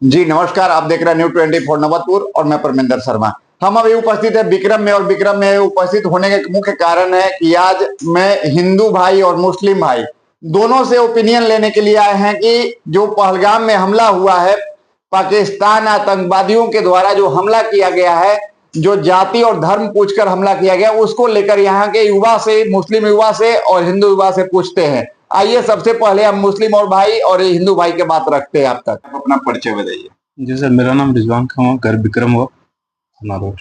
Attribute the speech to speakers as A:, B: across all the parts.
A: जी नमस्कार, आप देख रहे हैं न्यू 24 नवतपुर और मैं परमिंदर शर्मा। हम अभी उपस्थित है विक्रम में और विक्रम में उपस्थित होने का मुख्य कारण है कि आज मैं हिंदू भाई और मुस्लिम भाई दोनों से ओपिनियन लेने के लिए आए हैं कि जो पहलगाम में हमला हुआ है, पाकिस्तान आतंकवादियों के द्वारा जो हमला किया गया है, जो जाति और धर्म पूछकर हमला किया गया, उसको लेकर यहाँ के युवा से, मुस्लिम युवा से और हिंदू युवा से पूछते हैं। आइए सबसे पहले हम मुस्लिम और भाई और हिंदू भाई के बात रखते हैं। आप तक आप अपना परिचय बताइए।
B: जी सर, मेरा नाम रिजवान खान हुआ, घर विक्रम हुआ, थाना रोड।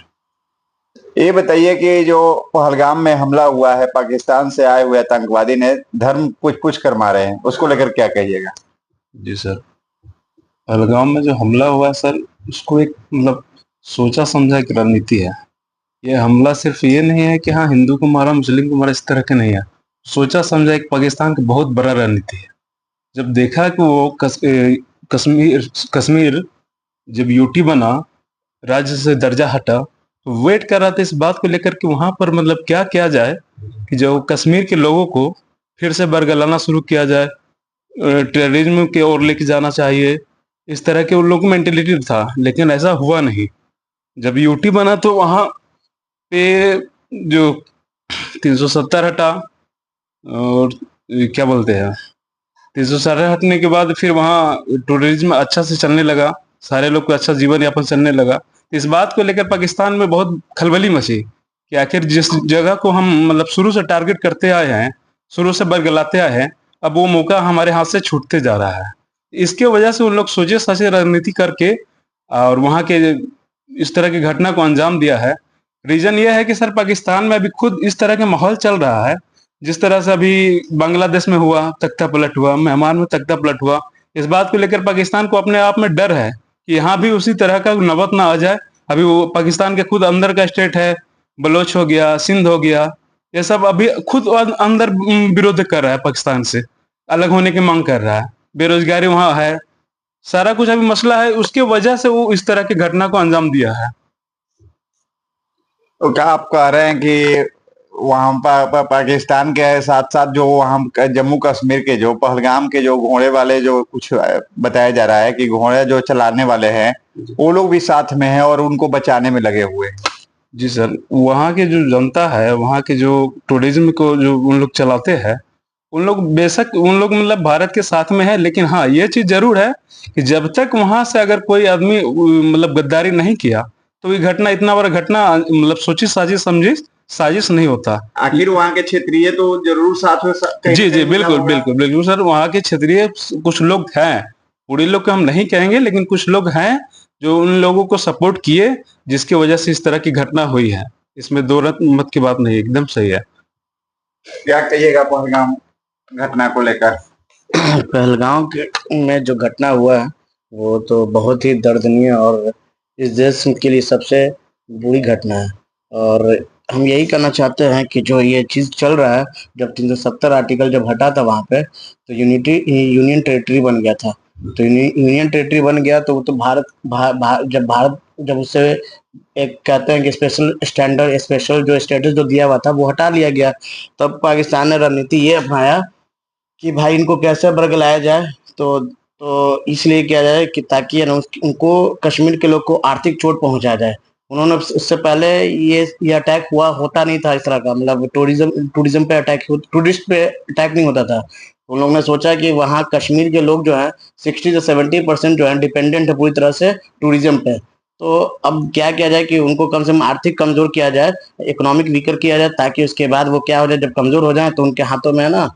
A: ये बताइए कि जो पहलगाम में हमला हुआ है, पाकिस्तान से आए हुए आतंकवादी ने धर्म पूछ कर मारे हैं, उसको लेकर क्या कहिएगा?
B: जी सर, पहलगाम में जो हमला हुआ है सर, उसको एक सोचा समझा एक रणनीति है। ये हमला सिर्फ ये नहीं है कि हाँ हिंदू को मारा, मुस्लिम को मारा, इस तरह के नहीं है। सोचा समझा एक पाकिस्तान की बहुत बड़ा रणनीति है। जब देखा कि वो कश्मीर जब यूटी बना, राज्य से दर्जा हटा, तो वेट कर रहा था इस बात को लेकर कि वहां पर क्या किया जाए कि जो कश्मीर के लोगों को फिर से बरगलाना शुरू किया जाए, टेररिज्म की ओर लेके जाना चाहिए, इस तरह के उन लोगों को मेंटेलिटी था। लेकिन ऐसा हुआ नहीं। जब यूटी बना तो वहां पे जो 370 हटा, और क्या बोलते हैं, 370 हटने के बाद फिर वहाँ टूरिज्म अच्छा से चलने लगा, सारे लोग को अच्छा जीवन यापन चलने लगा। इस बात को लेकर पाकिस्तान में बहुत खलबली मची कि आखिर जिस जगह को हम शुरू से टारगेट करते आए हैं, शुरू से बरगलाते आए हैं, अब वो मौका हमारे हाथ से छूटते जा रहा है। इसके वजह से उन लोग सोचे साचे रणनीति करके और वहाँ के इस तरह की घटना को अंजाम दिया है। रीजन यह है कि सर पाकिस्तान में अभी खुद इस तरह का माहौल चल रहा है, जिस तरह से अभी बांग्लादेश में हुआ, तख्ता पलट हुआ, म्यांमार में तख्ता पलट हुआ। इस बात को लेकर पाकिस्तान को अपने आप में डर है कि यहाँ भी उसी तरह का नौबत ना आ जाए। अभी वो पाकिस्तान के खुद अंदर का स्टेट है, बलोच हो गया, सिंध हो गया, ये सब अभी खुद अंदर विरोध कर रहा है, पाकिस्तान से अलग होने की मांग कर रहा है। बेरोजगारी वहां है, सारा कुछ अभी मसला है, उसके वजह से वो इस तरह की घटना को अंजाम दिया है।
A: तो क्या आप कह रहे हैं कि वहां पाकिस्तान के साथ साथ जो वहां जम्मू कश्मीर के जो पहलगाम के जो घोड़े वाले जो कुछ बताया जा रहा है कि घोड़े जो चलाने वाले हैं वो लोग भी साथ में हैं और उनको बचाने में लगे हुए हैं?
B: जी सर, वहाँ के जो जनता है, वहाँ के जो टूरिज्म को जो उन लोग चलाते हैं, उन लोग बेशक उन लोग भारत के साथ में है। लेकिन हाँ, ये चीज जरूर है कि जब तक वहां से अगर कोई आदमी गद्दारी नहीं किया, तो ये घटना, इतना बड़ा घटना सोची साजिश समझी साजिश नहीं होता।
A: आखिर वहाँ के क्षेत्रीय तो जरूर साथ में
B: जी जी, बिल्कुल बिल्कुल बिल्कुल सर, वहाँ के क्षेत्रीय कुछ लोग हैं, पूरे लोग को हम नहीं कहेंगे, लेकिन कुछ लोग हैं जो उन लोगों को सपोर्ट किए, जिसकी वजह से इस तरह की घटना हुई है। इसमें दो मत की बात नहीं, एकदम सही है।
A: क्या कहिएगा पहलगाम घटना को लेकर?
C: पहलगांव के में जो घटना हुआ है वो तो बहुत ही दर्दनीय और इस देश के लिए सबसे बुरी घटना है। और हम यही कहना चाहते हैं कि जो ये चीज़ चल रहा है, जब 370 आर्टिकल जब हटा था वहाँ पे, तो यूनियन टेरिटरी बन गया था। तो यूनियन टेरिटरी बन गया तो वो तो भारत जब उससे एक कहते हैं कि स्पेशल जो स्टेटस जो दिया हुआ था वो हटा लिया गया। तब पाकिस्तान ने रणनीति ये अपनाया कि भाई इनको कैसे बरगलाया जाए। तो इसलिए किया जाए कि ताकि उनको कश्मीर के लोग को आर्थिक चोट पहुंचा जाए। उन्होंने उससे पहले ये अटैक होता नहीं था इस तरह का, टूरिज्म पे अटैक, टूरिस्ट पे अटैक नहीं होता था। उन लोगों ने सोचा कि वहाँ कश्मीर के लोग जो है 60 से 70% जो है डिपेंडेंट है पूरी तरह से टूरिज्म पे। तो अब क्या किया जाए कि उनको कम से कम आर्थिक कमजोर किया जाए, इकोनॉमिक वीकर किया जाए, ताकि उसके बाद वो क्या हो जाए, जब कमजोर हो जाए तो उनके हाथों में है ना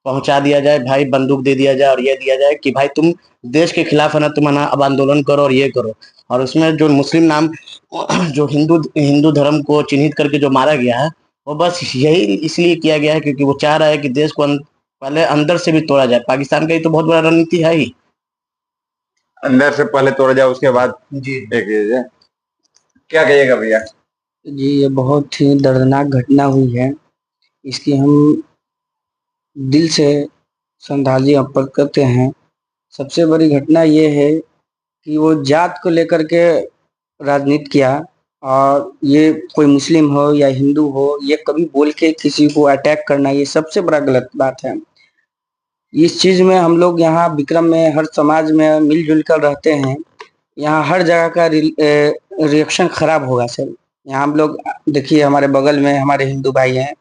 C: पहुंचा दिया जाए, भाई बंदूक दे दिया जाए और ये दिया जाए कि भाई तुम देश के खिलाफ है ना, तुम है ना अब आंदोलन करो और ये करो। और उसमें जो मुस्लिम नाम जो हिंदू धर्म को चिन्हित करके जो मारा गया है, वो बस यही इसलिए किया गया है क्योंकि वो चाह रहा है कि देश को पहले अंदर से भी तोड़ा जाए। पाकिस्तान का ये तो बहुत बड़ा रणनीति है ही,
A: अंदर से पहले तोड़ा जाए उसके बाद
C: जी।
A: क्या कहिएगा भैया?
D: जी, ये बहुत ही दर्दनाक घटना हुई है। इसकी हम दिल से श्रद्धांजलि अर्पित करते हैं। सबसे बड़ी घटना ये है कि वो जात को लेकर के राजनीति किया, और ये कोई मुस्लिम हो या हिंदू हो, ये कभी बोल के किसी को अटैक करना, ये सबसे बड़ा गलत बात है। इस चीज में हम लोग यहाँ विक्रम में हर समाज में मिलजुल कर रहते हैं। यहाँ हर जगह का रिएक्शन खराब होगा सर। यहाँ हम लोग देखिए, हमारे बगल में हमारे हिंदू भाई हैं,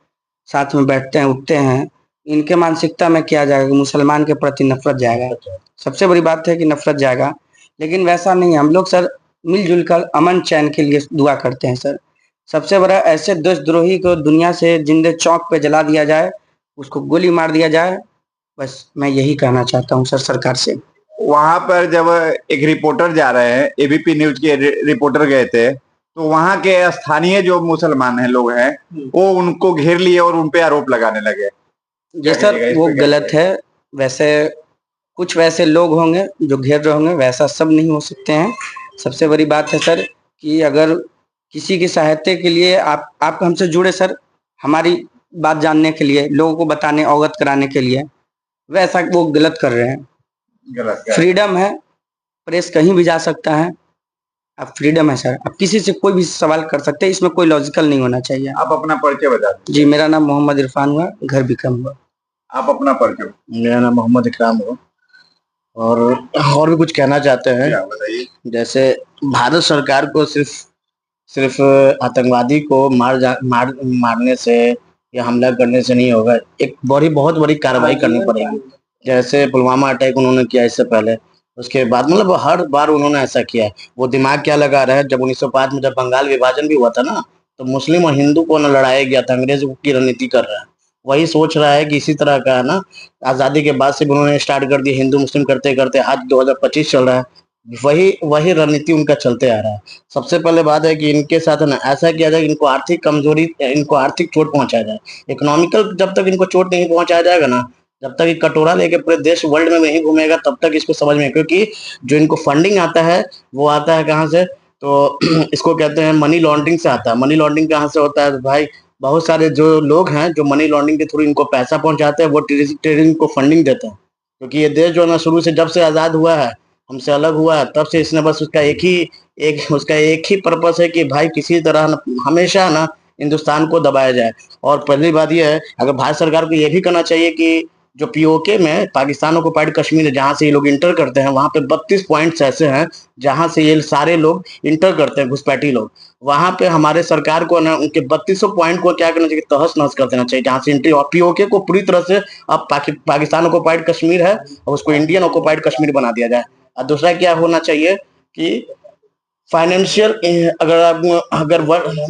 D: साथ में बैठते हैं उठते हैं, इनके मानसिकता में क्या जाएगा कि मुसलमान के प्रति नफरत जाएगा। सबसे बड़ी बात है कि नफरत जाएगा, लेकिन वैसा नहीं है। हम लोग सर मिलजुल कर अमन चैन के लिए दुआ करते हैं सर। सबसे बड़ा ऐसे देशद्रोही को दुनिया से जिंदे चौक पे जला दिया जाए, उसको गोली मार दिया जाए, बस मैं यही कहना चाहता हूँ सर सरकार से।
A: वहां पर जब एक रिपोर्टर जा रहे हैं, एबीपी न्यूज के रिपोर्टर गए थे, तो वहां के स्थानीय जो मुसलमान हैं लोग हैं, वो उनको घेर लिए और उनपे आरोप लगाने लगे।
D: ये सर वो गलत है। वैसे कुछ वैसे लोग होंगे जो घेर रहे होंगे, वैसा सब नहीं हो सकते हैं। सबसे बड़ी बात है सर कि अगर किसी की सहायता के लिए आप हमसे जुड़े सर, हमारी बात जानने के लिए, लोगों को बताने, अवगत कराने के लिए, वैसा वो गलत कर रहे हैं।
A: गलत
D: फ्रीडम है, प्रेस कहीं भी जा सकता है। अब फ्रीडम है सर, आप किसी से कोई भी सवाल कर सकते हैं, इसमें कोई लॉजिकल नहीं होना चाहिए।
A: आप अपना परिचय बता दीजिए।
D: जी, मेरा नाम मोहम्मद इरफान हुआ, घर बिक्रम हुआ।
A: आप अपना परिचय।
C: मेरा नाम मोहम्मद इकराम हुआ। और भी कुछ कहना चाहते हैं।
A: बताइए।
C: जैसे भारत सरकार को सिर्फ सिर्फ आतंकवादी को मारने से या हमला करने से नहीं होगा, एक बहुत बड़ी कार्रवाई करनी पड़ेगी। जैसे पुलवामा अटैक उन्होंने किया इससे पहले, उसके बाद मतलब हर बार उन्होंने ऐसा किया है। वो दिमाग क्या लगा रहा है, जब 1905 में जब बंगाल विभाजन भी हुआ था ना, तो मुस्लिम और हिंदू को न लड़ाया गया था, अंग्रेज की रणनीति कर रहा है। वही सोच रहा है कि इसी तरह का है ना, आज़ादी के बाद से भी उन्होंने स्टार्ट कर दिया, हिंदू मुस्लिम करते करते आज 2025 चल रहा है। वही वही रणनीति उनका चलते आ रहा है। सबसे पहले बात है कि इनके साथ ना ऐसा किया जाए कि इनको आर्थिक कमजोरी, इनको आर्थिक चोट पहुंचाया जाए। इकोनॉमिकल जब तक इनको चोट नहीं पहुंचाया जाएगा ना, जब तक ये कटोरा लेके पूरे देश वर्ल्ड में नहीं घूमेगा, तब तक इसको समझ में, क्योंकि जो इनको फंडिंग आता है वो आता है कहाँ से, तो इसको कहते हैं मनी लॉन्ड्रिंग से आता है। मनी लॉन्ड्रिंग कहाँ से होता है तो भाई, बहुत सारे जो लोग हैं जो मनी लॉन्ड्रिंग के थ्रू इनको पैसा पहुंचाते हैं, वो टेररिज्म को फंडिंग देते हैं। क्योंकि ये देश जो है ना, शुरू से जब से आज़ाद हुआ है, हमसे अलग हुआ है, तब से इसने बस उसका एक ही पर्पस है कि भाई किसी तरह ना, हमेशा ना हिंदुस्तान को दबाया जाए। और पहली बात यह है, अगर भारत सरकार को यह भी करना चाहिए कि जो पीओके में पाकिस्तान ऑक्युपाइड कश्मीर है, जहाँ से ये लोग इंटर करते हैं, वहाँ पे 32 पॉइंट्स ऐसे हैं जहाँ से ये सारे लोग इंटर करते हैं, घुसपैठी लोग। वहाँ पे हमारे सरकार को ना उनके 32 पॉइंट को क्या करना चाहिए, तहस नहस कर देना चाहिए, जहाँ से एंट्री। और पीओके को पूरी तरह से अब पाकिस्तान ऑक्युपाइड कश्मीर है और उसको इंडियन ऑक्युपाइड कश्मीर बना दिया जाए। और दूसरा क्या होना चाहिए कि फाइनेंशियल, अगर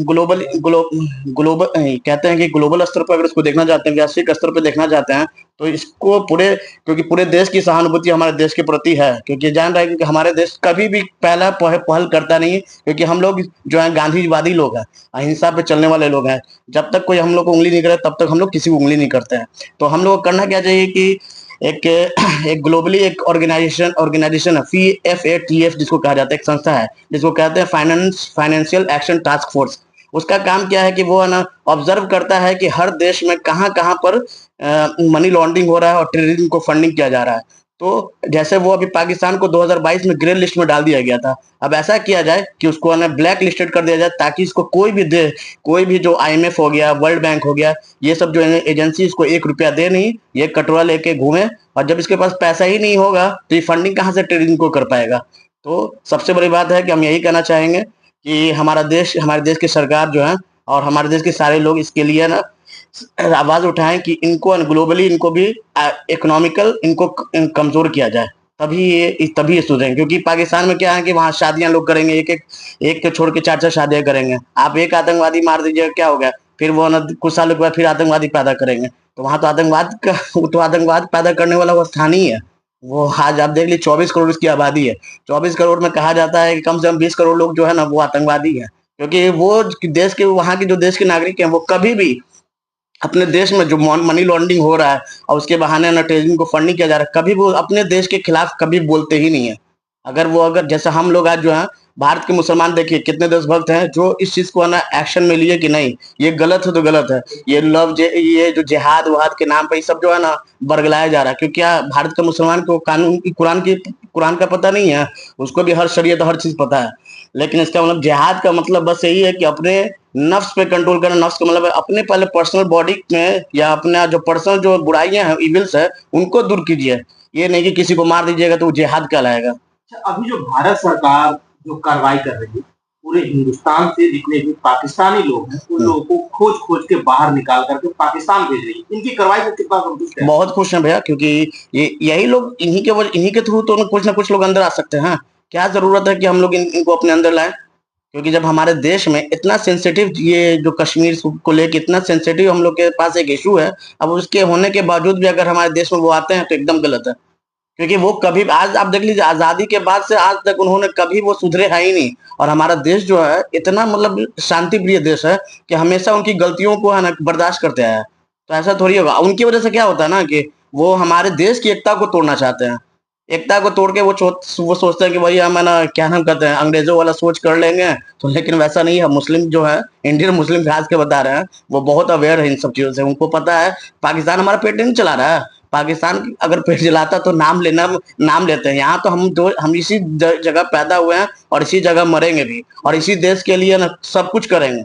C: ग्लोबल ग्लोबल कहते हैं कि ग्लोबल स्तर पर अगर इसको देखना चाहते हैं, वैश्विक स्तर पर देखना चाहते हैं, तो इसको क्योंकि पूरे देश की सहानुभूति हमारे देश के प्रति है, क्योंकि जान रहा है कि हमारे देश कभी भी पहला पहल करता नहीं है, क्योंकि हम लोग जो है गांधीवादी लोग हैं, अहिंसा पे चलने वाले लोग हैं। जब तक कोई हम लोग को उंगली नहीं करे, तब तक हम लोग किसी को उंगली नहीं करते हैं। तो हम लोग को करना क्या चाहिए कि एक ग्लोबली एक ऑर्गेनाइजेशन है, FATF जिसको कहा जाता है, एक संस्था है जिसको कहते हैं फाइनेंशियल एक्शन टास्क फोर्स। उसका काम क्या है कि वो है ना ऑब्जर्व करता है कि हर देश में कहाँ कहाँ पर मनी लॉन्ड्रिंग हो रहा है और टेररिज्म को फंडिंग किया जा रहा है। तो जैसे वो अभी पाकिस्तान को 2022 में ग्रे लिस्ट में डाल दिया गया था, अब ऐसा किया जाए कि उसको है ना ब्लैक लिस्टेड कर दिया जाए, ताकि इसको कोई भी जो IMF हो गया, वर्ल्ड बैंक हो गया, ये सब जो एजेंसी इसको 1 रुपया दे नहीं, ये कटोरा लेके घूमे। और जब इसके पास पैसा ही नहीं होगा तो ये फंडिंग कहाँ से टेररिज्म को कर पाएगा। तो सबसे बड़ी बात है कि हम यही कहना चाहेंगे कि हमारे देश की सरकार जो है और हमारे देश के सारे लोग इसके लिए ना आवाज उठाएं कि इनको ग्लोबली इनको भी इकोनॉमिकल इनको कमजोर किया जाए, तभी ये सुधरेंगे। क्योंकि पाकिस्तान में क्या है कि वहाँ शादियां लोग करेंगे, एक के छोड़ के 4 शादियां करेंगे। आप एक आतंकवादी मार दीजिएगा, क्या हो गया, फिर वो ना कुछ सालों के बाद फिर आतंकवादी पैदा करेंगे। तो वहां तो आतंकवाद पैदा करने वाला वो स्थान ही है। वो आज आप देख लीजिए 24 करोड़ की आबादी है, 24 करोड़ में कहा जाता है कि कम से कम 20 करोड़ लोग जो है ना वो आतंकवादी है। क्योंकि वो देश के वहां के जो देश के नागरिक हैं, वो कभी भी अपने देश में जो मनी लॉन्ड्रिंग हो रहा है और उसके बहाने ना टेररिज्म को फंडिंग किया जा रहा है, कभी वो अपने देश के खिलाफ कभी बोलते ही नहीं है। अगर जैसे हम लोग आज जो है भारत के मुसलमान देखिए कितने देशभक्त हैं जो इस चीज को ना एक्शन में लिए कि नहीं ये गलत है तो गलत है, ये जो जिहाद वहाद के नाम पे ये सब जो है ना बरगलाया जा रहा है। क्योंकि क्या भारत के मुसलमान को कुरान का पता नहीं है, उसको भी हर शरीयत हर चीज पता है। लेकिन इसका मतलब जिहाद का मतलब बस यही है कि अपने नफ्स पे कंट्रोल करना। नफ्स का मतलब अपने पहले पर्सनल बॉडी में या अपना जो पर्सनल जो बुराइयां हैं, इविल्स है, उनको दूर कीजिए। ये नहीं कि किसी को मार दीजिएगा तो वो जिहाद कहलाएगा।
E: अच्छा, अभी जो भारत सरकार जो कार्रवाई कर रही है, पूरे हिंदुस्तान से जितने भी पाकिस्तानी लोग हैं, उन लोगों को खोज-खोज के बाहर निकाल करके पाकिस्तान भेज रही है। इनकी कार्रवाई से कितना संतुष्ट हैं?
C: बहुत खुश हैं भैया, क्योंकि ये यही लोग इन्हीं के थ्रू तो कुछ ना कुछ लोग अंदर आ सकते हैं। क्या ज़रूरत है कि हम लोग इनको अपने अंदर लाएँ? क्योंकि जब हमारे देश में इतना सेंसिटिव ये जो कश्मीर को लेके इतना सेंसिटिव हम लोग के पास एक इश्यू है, अब उसके होने के बावजूद भी अगर हमारे देश में वो आते हैं तो एकदम गलत है। क्योंकि वो कभी आज आप देख लीजिए, आज़ादी के बाद से आज तक उन्होंने कभी वो सुधरे हैं ही नहीं। और हमारा देश जो है इतना मतलब शांति प्रिय देश है कि हमेशा उनकी गलतियों को है ना बर्दाश्त करते आया है। तो ऐसा थोड़ी होगा। उनकी वजह से क्या होता है ना कि वो हमारे देश की एकता को तोड़ना चाहते हैं। एकता को तोड़ के वो सोचते हैं कि भई हम है ना क्या नाम कहते हैं, अंग्रेज़ों वाला सोच कर लेंगे। तो लेकिन वैसा नहीं है। मुस्लिम जो है, इंडियन मुस्लिम खास के बता रहे हैं, वो बहुत अवेयर है इन सब चीज़ों से। उनको पता है पाकिस्तान हमारा पेट नहीं चला रहा है। पाकिस्तान अगर पेट चलाता तो नाम लेते हैं। यहाँ तो हम इसी जगह पैदा हुए हैं और इसी जगह मरेंगे भी, और इसी देश के लिए ना सब कुछ करेंगे।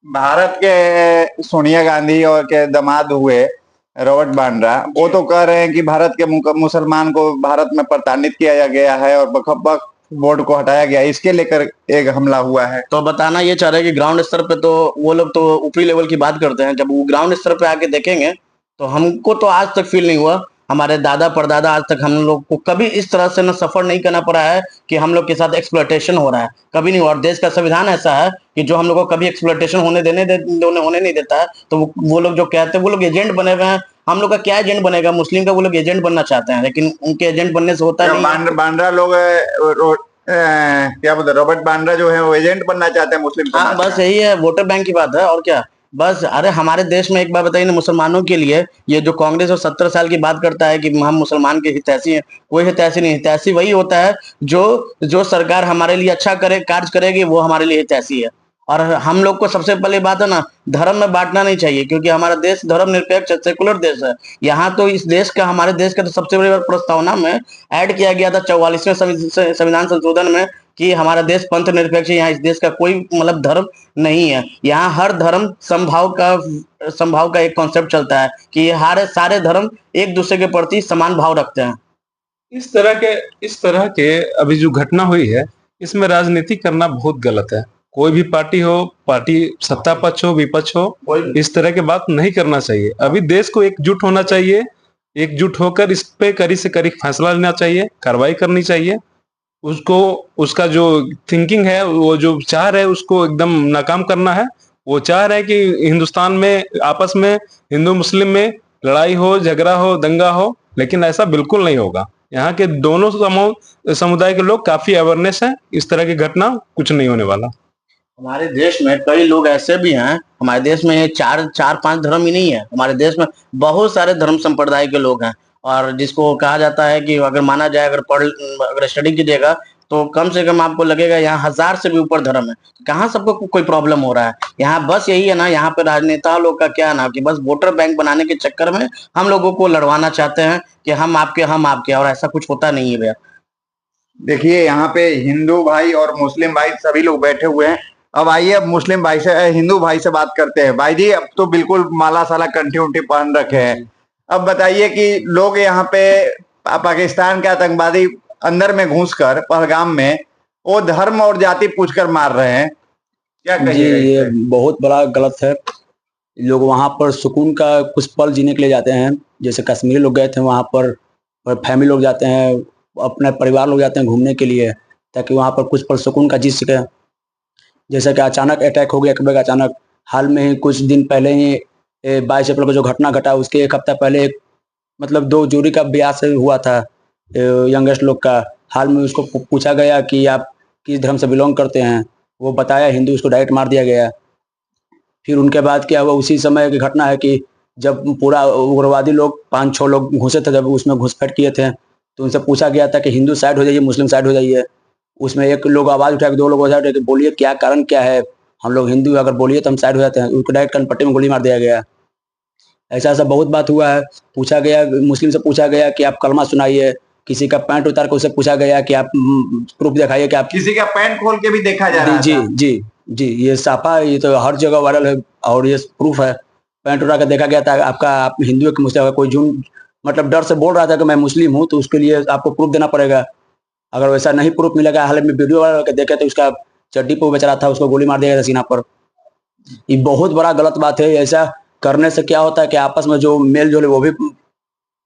A: भारत के सोनिया गांधी और के दामाद हुए रॉबर्ट बांड्रा, वो तो कह रहे हैं कि भारत के मुसलमान को भारत में प्रताड़ित किया गया है और वक्फ बोर्ड को हटाया गया, इसके लेकर एक हमला हुआ है।
C: तो बताना ये चाह रहे हैं कि ग्राउंड स्तर पे तो वो लोग तो ऊपरी लेवल की बात करते हैं। जब वो ग्राउंड स्तर पे आके देखेंगे तो हमको तो आज तक फील नहीं हुआ, हमारे दादा परदादा आज तक हम लोग को कभी इस तरह से ना सफर नहीं करना पड़ा है कि हम लोग के साथ एक्सप्लॉयटेशन हो रहा है, कभी नहीं हुआ। और देश का संविधान ऐसा है कि जो हम लोग को कभी एक्सप्लॉयटेशन होने नहीं देता है। तो वो लोग जो कहते हैं, वो लोग एजेंट बने हुए हैं। हम लोग का क्या एजेंट बनेगा? मुस्लिम का वो लोग एजेंट बनना चाहते हैं, लेकिन उनके एजेंट बनने से होता नहीं।
A: बांड्रा लोग क्या बोलते हैं, रॉबर्ट बांड्रा जो है वो एजेंट बनना चाहते हैं मुस्लिम
C: हाँ,
A: समाज
C: बस
A: का।
C: यही है, वोटर बैंक की बात है और क्या। बस अरे हमारे देश में एक बात बताइए ना, मुसलमानों के लिए ये जो कांग्रेस और 70 साल की बात करता है कि हम मुसलमान के हितैषी हैं, कोई हितैषी नहीं। हितैषी वही होता है जो सरकार हमारे लिए अच्छा करे, कार्य करेगी, वो हमारे लिए हितैषी है। और हम लोग को सबसे पहले बात है ना, धर्म में बांटना नहीं चाहिए, क्योंकि हमारा देश धर्मनिरपेक्ष सेकुलर देश है। यहाँ तो इस देश का, हमारे देश का तो सबसे बड़ी प्रस्तावना में ऐड किया गया था 44वें संविधान संशोधन में कि हमारा देश पंथ निरपेक्ष है। यहाँ इस देश का कोई मतलब धर्म नहीं है। यहाँ हर धर्म समभाव का एक कॉन्सेप्ट चलता है कि हर सारे धर्म एक दूसरे के प्रति समान भाव रखते हैं।
B: इस तरह के अभी जो घटना हुई है, इसमें राजनीति करना बहुत गलत है। कोई भी पार्टी हो, पार्टी सत्ता पक्ष हो, विपक्ष हो, इस तरह के बात नहीं करना चाहिए। अभी देश को एकजुट होना चाहिए, एकजुट होकर इस पे कड़ी से कड़ी फैसला लेना चाहिए, कार्रवाई करनी चाहिए। उसको उसका जो थिंकिंग है, वो जो चाह रहे है, उसको एकदम नाकाम करना है। वो चाह रहे हैं कि हिंदुस्तान में आपस में हिंदू मुस्लिम में लड़ाई हो, झगड़ा हो, दंगा हो, लेकिन ऐसा बिल्कुल नहीं होगा। यहाँ के दोनों समुदाय के लोग काफी अवेयरनेस है, इस तरह की घटना कुछ नहीं होने वाला।
C: हमारे देश में कई लोग ऐसे भी हैं, हमारे देश में चार पांच धर्म ही नहीं है, हमारे देश में बहुत सारे धर्म संप्रदाय के लोग हैं। और जिसको कहा जाता है कि अगर माना जाए, अगर स्टडी कीजिएगा तो कम से कम आपको लगेगा यहाँ 1000 से भी ऊपर धर्म है। कहाँ सबको कोई प्रॉब्लम हो रहा है? यहाँ बस यही है ना, यहाँ पे राजनेता लोग का क्या ना कि बस वोटर बैंक बनाने के चक्कर में हम लोगों को लड़वाना चाहते हैं कि हम आपके, और ऐसा कुछ होता नहीं है भैया।
A: देखिए, यहाँ पे हिंदू भाई और मुस्लिम भाई सभी लोग बैठे हुए हैं। अब आइए, अब मुस्लिम भाई से, हिंदू भाई से बात करते हैं। भाई जी, अब तो बिल्कुल माला साला कंठी उंठी पहन रखे हैं। अब बताइए कि लोग यहाँ पे पाकिस्तान के आतंकवादी अंदर में घुसकर पहलगाम में वो धर्म और जाति पूछकर मार रहे हैं, क्या
F: जी,
A: कहिएगा
F: ये
A: इस पे?
F: बहुत बड़ा गलत है। लोग वहाँ पर सुकून का कुछ पल जीने के लिए जाते हैं। जैसे कश्मीरी लोग गए थे वहाँ पर, और फैमिली लोग जाते हैं, अपने परिवार लोग जाते हैं घूमने के लिए, ताकि वहाँ पर कुछ पल सुकून का जी सकें। जैसा कि अचानक अटैक हो गया एक बैग अचानक। हाल में ही कुछ दिन पहले ही 22 अप्रैल को जो घटना घटा, उसके एक हफ्ता पहले एक मतलब 2 जोड़ी का ब्याह से हुआ था, यंगेस्ट लोग का। हाल में उसको पूछा गया कि आप किस धर्म से बिलोंग करते हैं, वो बताया हिंदू, उसको डायरेक्ट मार दिया गया। फिर उनके बाद क्या हुआ, उसी समय की घटना है कि जब पूरा उग्रवादी लोग 5-6 लोग घुसे थे, जब उसमें घुसपैठ किए थे, तो उनसे पूछा गया था कि हिंदू साइड हो जाइए, मुस्लिम साइड हो जाइए। उसमें एक लोग आवाज़ उठाया कि 2 लोग आवाज़ उठाए कि बोलिए क्या कारण क्या है, हम लोग हिंदू हैं, अगर बोलिए तो हम साइड हो जाते हैं। उनको डायरेक्ट कनपट्टी में गोली मार दिया गया। ऐसा बहुत बात हुआ है। पूछा गया, मुस्लिम से पूछा गया कि आप कलमा सुनाइए। किसी का पैंट उतार कर उससे पूछा गया कि आप प्रूफ दिखाइए कि आप,
A: किसी का पैंट खोल के भी देखा जा रहा
F: जी
A: था।
F: जी जी, ये साफा, ये तो हर जगह वायरल है और ये प्रूफ है। पैंट उठा कर देखा गया था। आप हिंदू है कि मुस्लिम, कोई झूठ मतलब डर से बोल रहा था कि मैं मुस्लिम हूँ, तो उसके लिए आपको प्रूफ देना पड़ेगा। अगर वैसा नहीं प्रूफ मिलेगा, हाल में वीडियो वाला के देखे तो उसका चड्डी पे बेच रहा था, उसको गोली मार दिया गया था सीना पर। ये बहुत बड़ा गलत बात है। ऐसा करने से क्या होता है कि आपस में जो मेल जोल है वो भी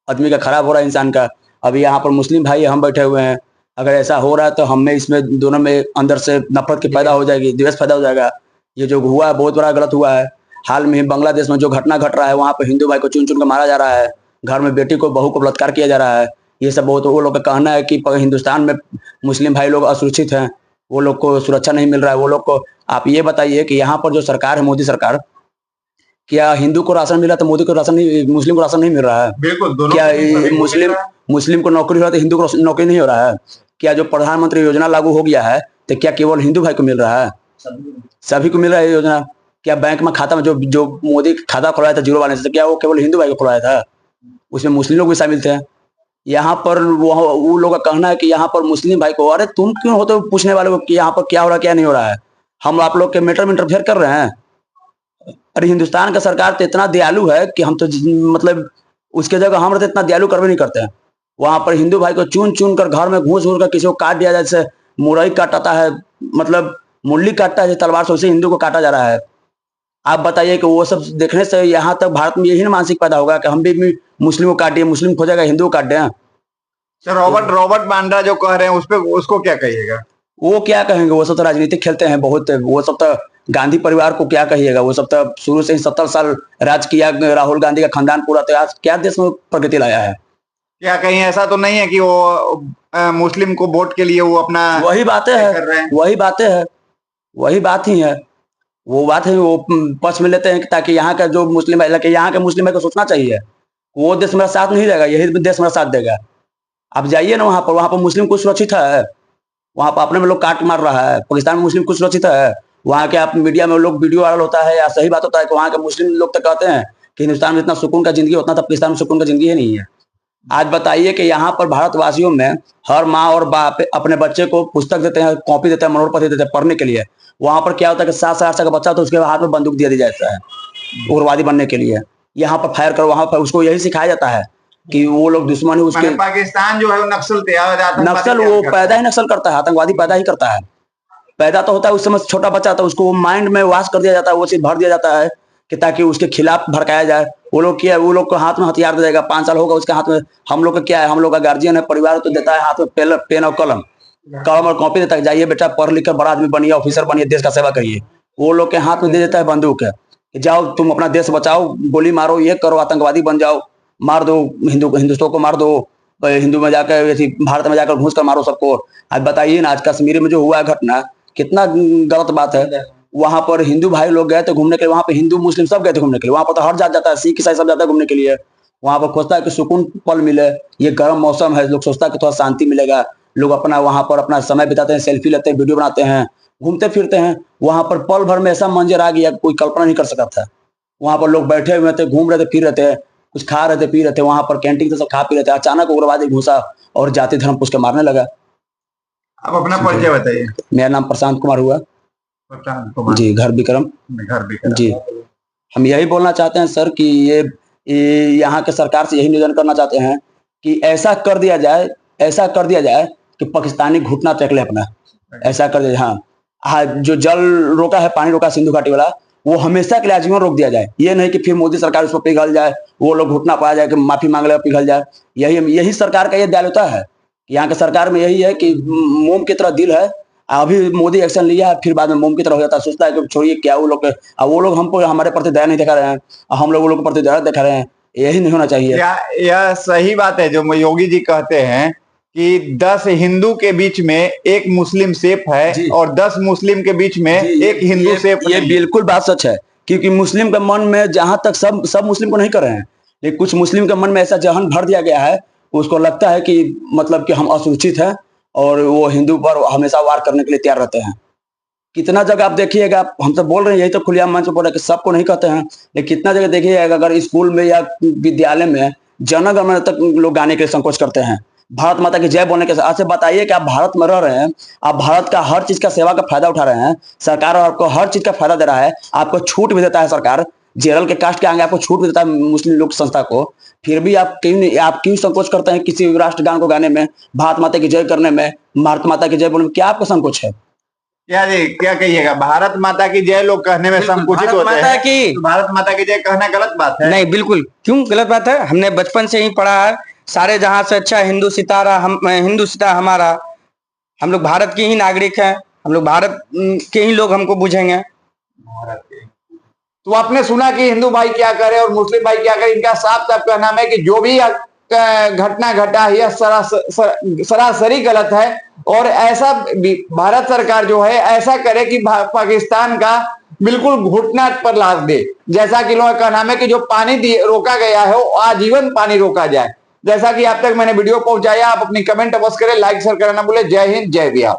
F: आदमी का खराब हो रहा है, इंसान का। अभी यहाँ पर मुस्लिम भाई हम बैठे हुए हैं, अगर ऐसा हो रहा है तो हमें इसमें दोनों में अंदर से नफरत की पैदा हो जाएगी, द्वेष पैदा हो जाएगा। ये जो हुआ है बहुत बड़ा गलत हुआ है। हाल में ही बांग्लादेश में जो घटना घट रहा है, वहाँ पे हिंदू भाई को चुन चुन कर मारा जा रहा है, घर में बेटी को बहू को बलात्कार किया जा रहा है। ये सब बहुत, वो लोग का कहना है कि हिंदुस्तान में मुस्लिम भाई लोग असुरक्षित हैं, वो लोग को सुरक्षा नहीं मिल रहा है। वो लोग को आप ये बताइए कि यहाँ पर जो सरकार है, मोदी सरकार, क्या हिंदू को राशन मिला तो मोदी को राशन नहीं, मुस्लिम को राशन नहीं मिल रहा है?
A: बिल्कुल, दोनों
F: क्या
A: को
F: मुस्लिम को नौकरी हो रहा है तो हिंदू को नौकरी नहीं हो रहा है? क्या जो प्रधानमंत्री योजना लागू हो गया है तो क्या केवल हिंदू भाई को मिल रहा है? सभी को मिल रहा है योजना। क्या बैंक में खाता में जो मोदी खाता खुलवाया था जीरो बैलेंस से, क्या वो केवल हिंदू भाई को खुलवाया था? उसमें मुस्लिम लोग भी शामिल थे। यहाँ पर वो लोग का कहना है कि यहाँ पर मुस्लिम भाई को, अरे तुम क्यों होते हो पूछने वाले को कि यहाँ पर क्या हो रहा है क्या नहीं हो रहा है? हम आप लोग के मैटर में इंटरफेयर कर रहे हैं? अरे हिंदुस्तान का सरकार तो इतना दयालु है कि हम तो मतलब उसके जगह हम रहते इतना दयालु करवे नहीं करते हैं। वहां पर हिंदू भाई को चुन चुन कर घर में घूस घूस कर किसी को काट दिया जाए, जैसे मुरई काटता है, मतलब मुरली काटता है तलवार से, उसे हिंदू को काटा जा रहा है। आप बताइए कि वो सब देखने से यहाँ तक भारत में यही ना मानसिक पैदा होगा कि हम भी मुस्लिम को काटिए, मुस्लिम खोजेगा हिंदू को काट दें।
A: सर, रॉबर्ट बांड्रा जो कह रहे हैं उस पे उसको क्या कहिएगा?
F: वो क्या कहेंगे? वो सब तो राजनीतिक खेलते हैं बहुत। वो सब तो गांधी परिवार को क्या कहिएगा? वो सब तो शुरू से ही 70 साल राज किया राहुल गांधी का खानदान पूरा, तो आज क्या देश में प्रगति लाया है?
A: क्या कहीं ऐसा तो नहीं है कि वो मुस्लिम को वोट के लिए वो अपना
F: वही बातें
A: कर रहे
F: है,
A: हैं?
F: वही बातें है, वही बात ही है। वो बात है, वो पक्ष में लेते हैं ताकि यहाँ का जो मुस्लिम है, यहाँ के मुस्लिम है को सोचना चाहिए वो देश मेरा साथ नहीं देगा, यही देश मेरा साथ देगा। आप जाइए ना वहां पर मुस्लिम कुछ सुरक्षित है? वहां पर अपने में लोग काट मार रहा है। पाकिस्तान में मुस्लिम कुछ सुरक्षित है? वहां के आप मीडिया में लोग वीडियो वायरल होता है या सही बात होता है कि वहां के मुस्लिम लोग तो कहते हैं कि हिंदुस्तान में इतना सुकून का जिंदगी, उतना तो पाकिस्तान में सुकून का जिंदगी ही नहीं है। आज बताइए कि यहाँ पर भारतवासियों में हर माँ और बाप अपने बच्चे को पुस्तक देते हैं, कॉपी देते हैं, मनोरथ देते हैं पढ़ने के लिए। वहां पर क्या होता है कि 7 से 8 साल का बच्चा तो उसके हाथ में बंदूक दे दी जाता है उग्रवादी बनने के लिए। यहाँ पर फायर करो, वहां पर उसको यही सिखाया जाता है कि वो लोग दुश्मन है उसके।
A: पाकिस्तान जो है वो नक्सल
F: नक्सल वो पैदा ही नक्सल करता है, आतंकवादी पैदा ही करता है। पैदा तो होता है उस समय छोटा बच्चा, तो उसको माइंड में वाश कर दिया जाता है, वो चीज भर दिया जाता है कि ताकि उसके खिलाफ भड़काया जाए। वो लोग क्या है, वो लोग को हाथ में हथियार दे देगा, 5 साल होगा उसके हाथ में। हम लोग का क्या है, हम लोग का गार्जियन है, परिवार तो देता है हाथ में पेन और कलम और कॉपी देता है, जाइए बेटा पढ़ लिख कर बड़ा आदमी बनिए, ऑफिसर बनिए, देश का सेवा करिए। वो लोग के हाथ में दे देता है बंदूक है, जाओ तुम अपना देश बचाओ, गोली मारो, ये करो, आतंकवादी बन जाओ, मार दो हिंदुओं को, मार दो हिंदू में जाकर, भारत में जाकर घुस कर मारो सबको। आज बताइए ना, आज कश्मीर में जो हुआ घटना कितना गलत बात है। वहां पर हिंदू भाई लोग गए थे घूमने के लिए, वहां पर हिंदू मुस्लिम सब गए थे घूमने के लिए। वहां पर तो हर जात जाता है, सिख ईसाई सब जाता है घूमने के लिए। वहां पर खोजता है कि सुकून पल मिले, ये गर्म मौसम है, लोग सोचता है कि थोड़ा शांति मिलेगा। लोग अपना वहां पर अपना समय बिताते हैं, सेल्फी लेते हैं, वीडियो बनाते हैं, घूमते फिरते हैं। वहां पर पल भर में ऐसा मंजर आ गया कोई कल्पना नहीं कर सकता था। वहां पर लोग बैठे हुए थे, घूम रहे थे, फिर रहे थे, कुछ खा रहे थे, पी रहे थे, वहां पर कैंटीन से सब खा पी रहे थे। अचानक उग्रवादी घुसा और जाति धर्म पूछ के मारने लगा।
A: आप अपना परिचय बताइए।
F: मेरा नाम प्रशांत कुमार हुआ जी, घर विक्रम जी। हम यही बोलना चाहते हैं सर कि ये यहाँ के सरकार से यही निवेदन करना चाहते हैं कि ऐसा कर दिया जाए कि पाकिस्तानी घुटना टेक ले अपना, ऐसा कर दिया। हाँ, जो जल रोका है, पानी रोका सिंधु घाटी वाला, वो हमेशा के लिए आजीवन रोक दिया जाए। ये नहीं कि फिर मोदी सरकार उस पर पिघल जाए, वो लोग घुटना पाया जाए कि माफी मांग ले पिघल जाए। यही सरकार का ये दयालुता है। यहाँ के सरकार में यही है कि मोम की तरह दिल है। अभी मोदी एक्शन लिया है, फिर बाद में मोम की तरह हो जाता है, सोचता है कि छोड़िए क्या वो लोग हमको हमारे प्रति दया नहीं दिखा रहे हैं, हम लोग वो लोग के प्रति दया दिखा रहे हैं। यही नहीं होना चाहिए।
A: यह सही बात है जो योगी जी कहते हैं कि 10 हिंदू के बीच में एक मुस्लिम सेफ है और 10 मुस्लिम के बीच में एक हिंदू सेफ।
F: ये बिल्कुल बात सच है, क्योंकि मुस्लिम के मन में जहां तक सब मुस्लिम को नहीं कर रहे हैं, लेकिन कुछ मुस्लिम के मन में ऐसा जहन भर दिया गया है, उसको लगता है कि मतलब कि हम असुरक्षित हैं और वो हिंदू पर हमेशा वार करने के लिए तैयार रहते हैं। कितना जगह आप देखिएगा, हम सब बोल रहे हैं, यही तो खुलेआम मंच पर बोल रहे हैं कि सबको नहीं कहते हैं, लेकिन कितना जगह देखिएगा, अगर स्कूल में या विद्यालय में जन गण मन तक लोग गाने के लिए संकोच करते हैं, भारत माता की जय बोलने के। आज से बताइए कि आप भारत में रह रहे हैं, आप भारत का हर चीज का सेवा का फायदा उठा रहे हैं, सरकार आपको हर चीज का फायदा दे रहा है, आपको छूट भी देता है सरकार, जनरल के कास्ट के आगे आपको छूट देता है मुस्लिम लोग संस्था को, फिर भी आप क्यों संकोच करते हैं किसी राष्ट्रगान को गाने में, भारत माता की जय करने में, भारत माता की जय बोलने में? क्या आपका संकोच है?
A: क्या जी, क्या कहिएगा? भारत माता की जय लोग कहने में संकुचित
D: भारत
A: होते
D: माता
A: हैं,
D: की
A: तो भारत माता की जय कहना गलत बात है?
D: नहीं, बिल्कुल क्यों गलत बात है? हमने बचपन से ही पढ़ा है, सारे जहां से अच्छा हिंदू सितारा हिंदू सितारा हमारा। हम लोग भारत के ही नागरिक हैं, हम लोग भारत के ही लोग हमको बुझेंगे।
A: तो आपने सुना कि हिंदू भाई क्या करे और मुस्लिम भाई क्या करे। इनका साफ साफ कहना है कि जो भी घटना घटा है यह सरासरी गलत है, और ऐसा भारत सरकार जो है ऐसा करे कि पाकिस्तान का बिल्कुल घुटना पर लाद दे। जैसा कि लोगों का कहना है कि जो पानी रोका गया है वो आजीवन पानी रोका जाए। जैसा कि आप तक मैंने वीडियो पहुंचाया, आप अपनी कमेंट अवश्य करें, लाइक शेयर करना ना भूलें। जय हिंद, जय बिहार।